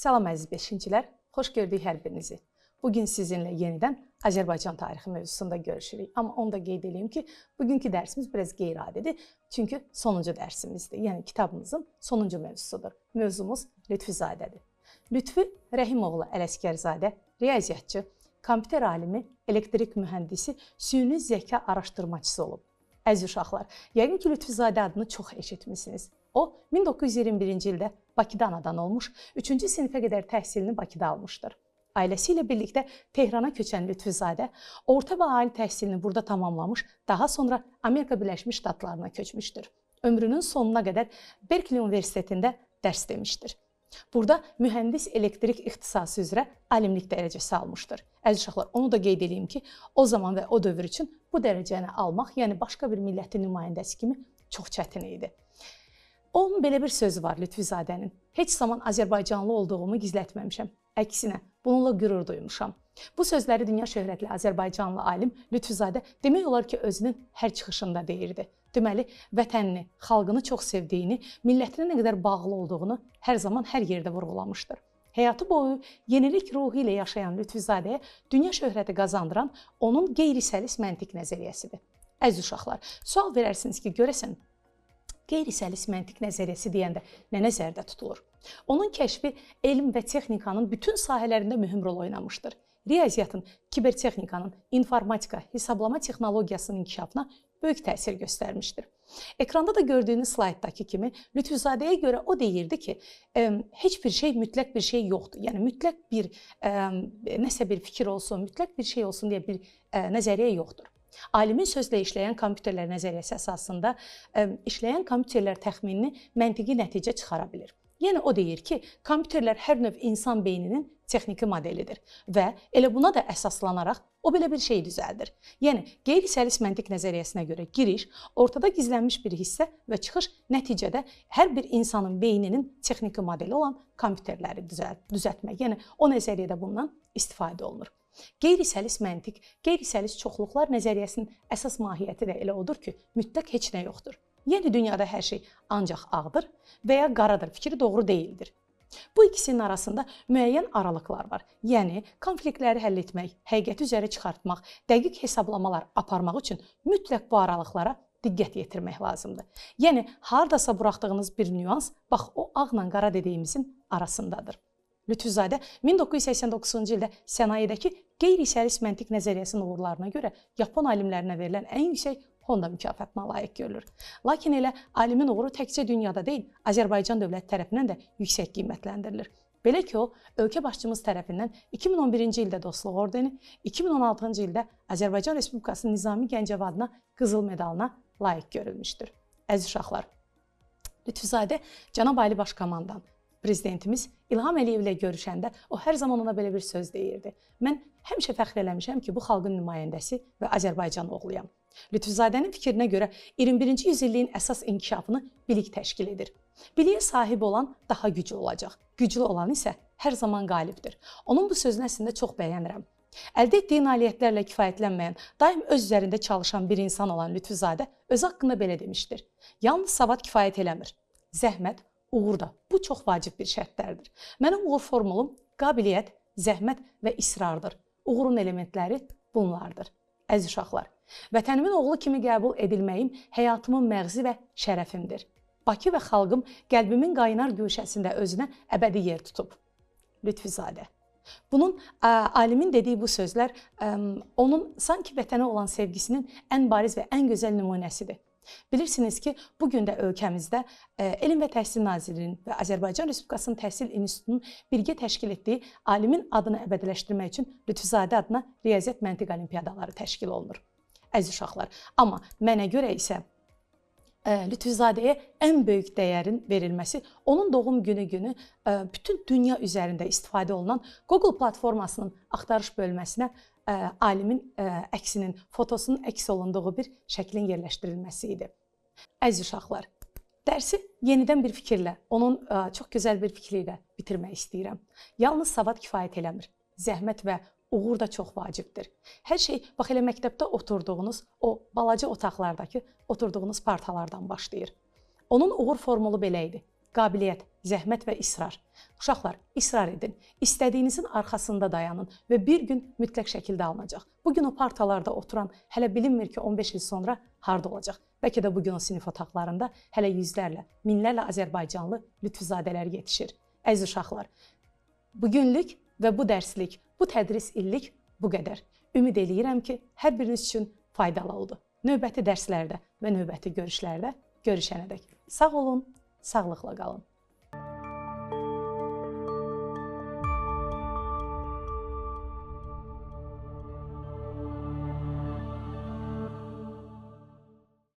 Salam əziz beşincilər, xoş gördük hər birinizi. Bugün sizinlə yenidən Azərbaycan tarixi mövzusunda görüşürük. Amma onu da qeyd edeyim ki, bugünkü dərsimiz biraz qeyri-adidir. Çünki sonuncu dərsimizdir. Yəni kitabımızın sonuncu mövzusudur. Mövzumuz Lütfizadədir. Lütfü Rəhimoğlu Ələsgərzadə, riyaziyyatçı, kompüter alimi, elektrik mühəndisi, süni zəka araşdırmacısı olub. Əziz uşaqlar, yəqin ki, Lütfizadə adını çox eşitmişsiniz. O, 1921-ci ildə Bakıda anadan olmuş, 3-cü sinifə qədər təhsilini Bakıda almışdır. Ailəsi ilə birlikdə Tehrana köçən Lütfizadə orta və ali təhsilini burada tamamlamış, daha sonra Amerika Birləşmiş Ştatlarına köçmüşdür. Ömrünün sonuna qədər Berkeley Universitetində dərs demişdir. Burada mühəndis elektrik ixtisası üzrə alimlik dərəcəsi almışdır. Əziz uşaqlar, onu da qeyd edeyim ki, o zaman və o dövr üçün bu dərəcəni almaq, yəni başqa bir millətin nümayəndəsi kimi çox çətin idi. Onun belə bir sözü var Lütfizadənin. Heç zaman Azərbaycanlı olduğumu gizlətməmişəm. Əksinə, bununla qürur duymuşam. Bu sözləri dünya şöhrətli Azərbaycanlı alim Lütfizadə demək olar ki, özünün hər çıxışında deyirdi. Deməli, vətənini, xalqını çox sevdiyini, millətinə nə qədər bağlı olduğunu hər zaman hər yerdə vurğulamışdır. Həyatı boyu yenilik ruhu ilə yaşayan Lütfizadəyə dünya şöhrəti qazandıran onun qeyri-səlis məntiq nəzəriyyəsidir. Əziz uşaqlar, sual verərsiniz ki, görəsən, qeyri-səlis məntiq nəzəriyyəsi deyəndə nə nəzərdə tutulur? Onun kəşfi elm və texnikanın bütün sahələrində mühüm rol oynamışdır. Riyaziyyatın, kibertexnikanın, informatika, hesablama texnologiyasının inkişafına böyük təsir göstərmişdir. Ekranda da gördüyünüz slayddakı kimi Lütfizadəyə görə o deyirdi ki, heç bir şey mütləq bir şey yoxdur. Yəni mütləq bir nəsə bir fikir olsun, mütləq bir şey olsun deyə bir nəzəriyyə yoxdur. Alimin sözlə işləyən kompüterlər nəzəriyyəsi əsasında işləyən kompüterlər təxminini məntiqi nəticə çıxara bilir. Yəni o deyir ki, kompüterlər hər növ insan beyninin texniki modelidir və elə buna da əsaslanaraq o belə bir şey düzəldir. Yəni qeyri-səlis məntiq nəzəriyyəsinə görə giriş, ortada gizlənmiş bir hissə və çıxış nəticədə hər bir insanın beyninin texniki modeli olan kompüterləri düzəltmək. Yəni o nəzəriyyədə bundan istifadə olunur. Qeyri-səlis məntiq, qeyri-səlis çoxluqlar nəzəriyyəsinin əsas mahiyyəti də elə odur ki, mütləq heç nə yoxdur. Yəni dünyada hər şey ancaq ağdır və ya qaradır fikri doğru deyildir. Bu ikisinin arasında müəyyən aralıqlar var. Yəni konfliktləri həll etmək, həqiqəti üzərə çıxartmaq, dəqiq hesablamalar aparmaq üçün mütləq bu aralıqlara diqqət yetirmək lazımdır. Yəni hardasa buraxdığınız bir nüans, bax o ağla qara dediyimizin arasındadır. Lütfizadə 1989-cu ildə sənayedəki qeyri-səlis məntiq nəzəriyyəsinin uğurlarına görə Yapon alimlərinə verilən ən yüksək Honda mükafatına layiq görülür. Lakin elə alimin uğuru təkcə dünyada deyil, Azərbaycan dövləti tərəfindən də yüksək qiymətləndirilir. Belə ki, o, ölkə başçımız tərəfindən 2011-ci ildə Dostluq ordeni, 2016-cı ildə Azərbaycan Respublikasının Nizami Gəncəvi adına qızıl medalına layiq görülmüşdür. Əziz uşaqlar, Lütfizadə Cənab Ali Başkomandan, prezidentimiz İlham Əliyev ilə görüşəndə o hər zaman ona belə bir söz deyirdi. Mən həmişə fəxr eləmişəm ki, bu xalqın nümayəndəsi və Azərbaycan oğluyam. Lütfizadənin fikrinə görə 21-ci yüzilliyin əsas inkişafını bilik təşkil edir. Biliyə sahib olan daha güclü olacaq. Güclü olan isə hər zaman qalibdir. Onun bu sözünü əslində çox bəyənirəm. Əldə etdiyi nailiyyətlərlə kifayətlənməyən, daim öz üzərində çalışan bir insan olan Lütfizadə öz haqqında belə demişdir. Yalnız savad kifayət eləmir. Zəhmət, uğur da bu çox vacib bir şərtlərdir. Mənim uğur formulum qabiliyyət, zəhmət və isrardır. Uğurun elementləri bunlardır. Əziz uşaqlar, vətənimin oğlu kimi qəbul edilməyim həyatımın məğzi və şərəfimdir. Bakı və xalqım qəlbimin qaynar güşəsində özünə əbədi yer tutub. Lütfizadə. Bunun alimin dediyi bu sözlər onun sanki vətənə olan sevgisinin ən bariz və ən gözəl nümunəsidir. Bilirsiniz ki, bugün də ölkəmizdə Elm və Təhsil Nazirliyinin və Azərbaycan Respublikasının Təhsil İnstitutunun birgə təşkil etdiyi alimin adını əbədiləşdirmək üçün Lütfizadə adına riyaziyyat məntiq olimpiadaları təşkil olunur. Əziz uşaqlar, amma mənə görə isə Lütfizadəyə ən böyük dəyərin verilməsi onun doğum günü bütün dünya üzərində istifadə olunan Google platformasının axtarış bölməsinə alimin əksinin, fotosunun əks olunduğu bir şəklin yerləşdirilməsi idi. Əziz uşaqlar, dərsi yenidən bir fikirlə, onun çox gözəl bir fikri ilə bitirmək istəyirəm. Yalnız savad kifayət eləmir. Zəhmət və uğur da çox vacibdir. Hər şey, bax elə məktəbdə oturduğunuz, o balaca otaqlardakı oturduğunuz partalardan başlayır. Onun uğur formulu belə idi. Qabiliyyət, zəhmət və israr. Uşaqlar, israr edin. İstədiyinizin arxasında dayanın və bir gün mütləq şəkildə alınacaq. Bugün o partalarda oturan hələ bilinmir ki 15 il sonra harda olacaq. Bəlkə də bugün o sinif otaqlarında hələ yüzlərlə, minlərlə azərbaycanlı lütfüzadələr yetişir. Əziz uşaqlar, bugünlük və bu dərslik, bu tədris illik bu qədər. Ümid eləyirəm ki, hər biriniz üçün faydalı oldu. Növbəti dərslərdə və növbəti görüşlərdə görüşənədək sağ olun, sağlıqla qalın.